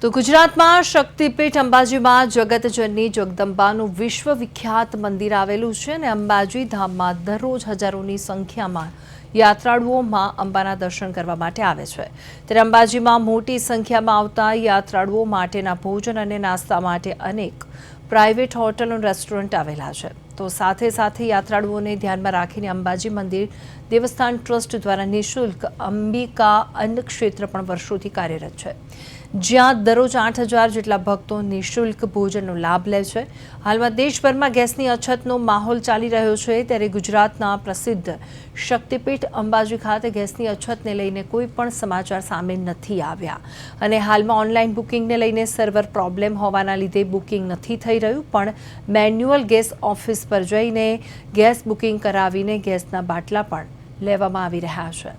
તો ગુજરાતમાં શક્તિપીઠ અંબાજીમાં જગતજનની જગદંબાનું વિશ્વવિખ્યાત મંદિર આવેલું છે અને અંબાજી ધામમાં દરરોજ હજારોની સંખ્યામાં યાત્રાળુઓ માં અંબાના દર્શન કરવા માટે આવે છે। ત્યારે અંબાજીમાં મોટી સંખ્યામાં આવતા યાત્રાળુઓ માટેના ભોજન અને નાસ્તા માટે અનેક પ્રાઇવેટ હોટલ અને રેસ્ટોરન્ટ આવેલા છે। તો સાથે સાથે યાત્રાળુઓને ધ્યાનમાં રાખીને અંબાજી મંદિર દેવસ્થાન ટ્રસ્ટ દ્વારા નિઃશુલ્ક અંબિકા અન્ન ક્ષેત્ર પણ વર્ષોથી કાર્યરત છે, જ્યાં દરરોજ 8,000 જેટલા ભક્તો નિઃશુલ્ક ભોજનનો લાભ લે છે। હાલમાં દેશભરમાં ગેસની અછતનો માહોલ ચાલી રહ્યો છે, ત્યારે ગુજરાતના પ્રસિદ્ધ શક્તિપીઠ અંબાજી ખાતે ગેસની અછતને લઈને કોઈ પણ સમાચાર સામે નથી આવ્યા અને હાલમાં ઓનલાઈન બુકિંગને લઈને સર્વર પ્રોબ્લેમ હોવાના લીધે બુકિંગ નથી થઈ રહ્યું, પણ મેન્યુઅલ ગેસ ઓફિસ પર જઈને ગેસ બુકિંગ કરાવીને ગેસના બાટલા પણ લેવામાં આવી રહ્યા છે।